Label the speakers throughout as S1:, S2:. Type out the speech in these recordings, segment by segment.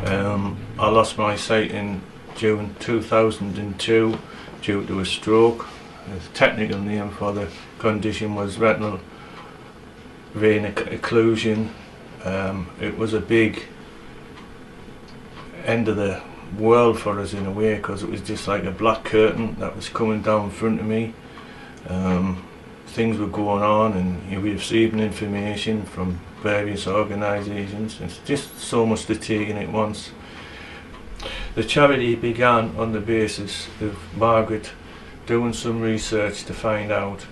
S1: I lost my sight in June 2002 due to a stroke. The technical name for the condition was retinal vein occlusion. It was a big end of the world for us in a way, because it was just like a black curtain that was coming down in front of me. Things were going on and you were receiving information from various organisations. It's just so much to take in at once. The charity began on the basis of Margaret doing some research to find out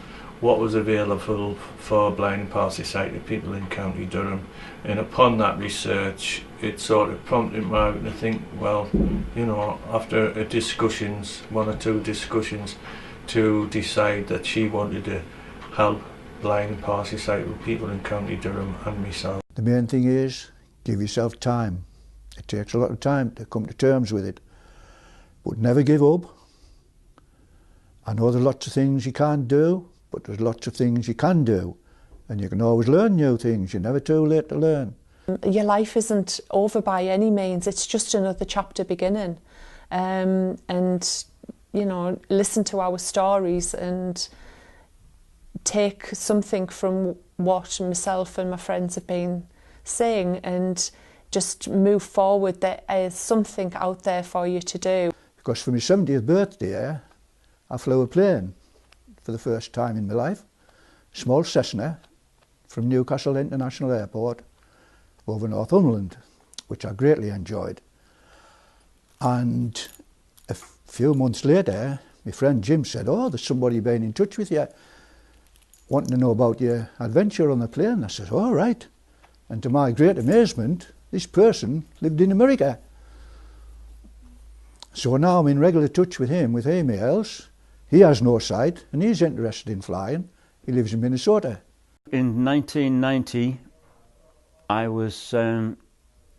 S1: what was available for blind and partially sighted people in County Durham, and upon that research it sort of prompted Margaret to think, well, you know, after a discussions, one or two discussions, to decide that she wanted to help blind and partially sighted people in County Durham and myself.
S2: The main thing is give yourself time. It takes a lot of time to come to terms with it, but never give up. I know there's lots of things you can't do, but there's lots of things you can do, and you can always learn new things. You're never too late to learn.
S3: Your life isn't over by any means, it's just another chapter beginning. And, you know, listen to our stories and take something from what myself and my friends have been saying and just move forward. There is something out there for you to do.
S2: Because for my 70th birthday, I flew a plane for the first time in my life, small Cessna, from Newcastle International Airport over Northumberland, which I greatly enjoyed. And a few months later, my friend Jim said, "Oh, there's somebody been in touch with you, wanting to know about your adventure on the plane." I said, "All right." And to my great amazement, this person lived in America. So now I'm in regular touch with him with emails. He has no sight and he's interested in flying. He lives in Minnesota.
S4: In 1990, I was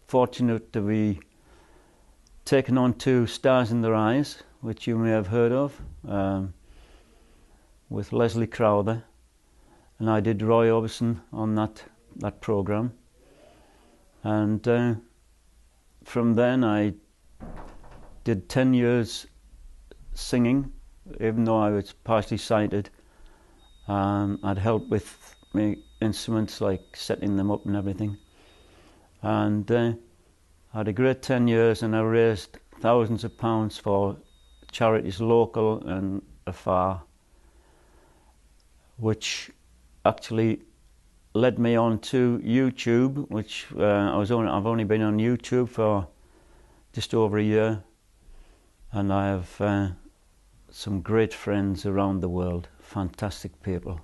S4: fortunate to be taken on to Stars in Their Eyes, which you may have heard of, with Leslie Crowther, and I did Roy Orbison on that programme. And from then I did 10 years singing, even though I was partially sighted. I'd help with my instruments, like setting them up and everything. And I had a great 10 years, and I raised thousands of pounds for charities local and afar, which actually led me on to YouTube, which I've only been on YouTube for just over a year, and I have some great friends around the world, fantastic people.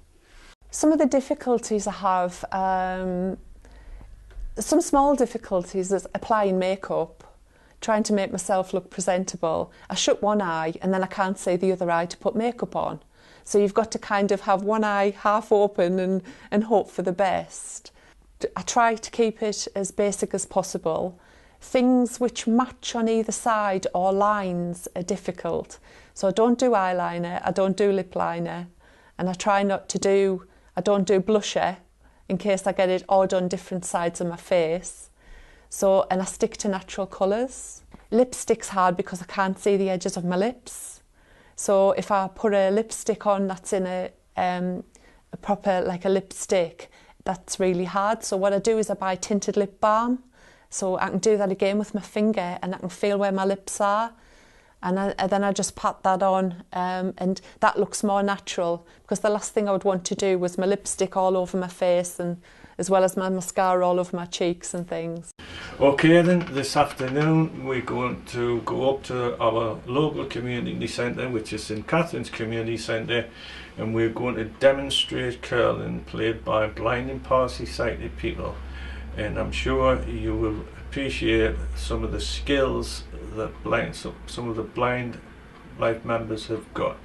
S3: Some of the difficulties I have, some small difficulties is applying makeup, trying to make myself look presentable. I shut one eye and then I can't see the other eye to put makeup on. So you've got to kind of have one eye half open and hope for the best. I try to keep it as basic as possible. Things which match on either side or lines are difficult. So I don't do eyeliner, I don't do lip liner, and I try not to do, I don't do blusher in case I get it odd on different sides of my face. So, and I stick to natural colours. Lipstick's hard because I can't see the edges of my lips. So if I put a lipstick on that's in a proper, like a lipstick, that's really hard. So what I do is I buy tinted lip balm. So I can do that again with my finger and I can feel where my lips are. And then I just pat that on and that looks more natural, because the last thing I would want to do was my lipstick all over my face, and as well as my mascara all over my cheeks and things.
S1: Okay then, this afternoon we're going to go up to our local community centre, which is St Catherine's Community Centre, and we're going to demonstrate curling played by blind and partially sighted people. And I'm sure you will appreciate some of the skills that some of the blind life members have got.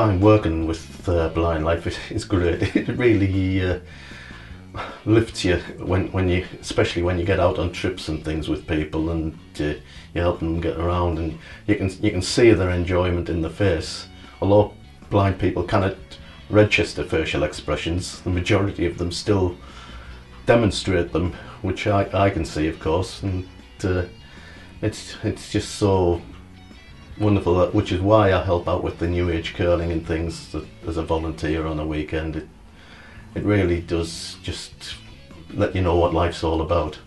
S5: find working with blind life is great. It really lifts you when you, especially when you get out on trips and things with people, and you help them get around, and you can see their enjoyment in their face. Although blind people cannot register facial expressions, the majority of them still demonstrate them, which I can see, of course, and it's just so wonderful, which is why I help out with the New Age curling and things as a volunteer on a weekend. It really does just let you know what life's all about.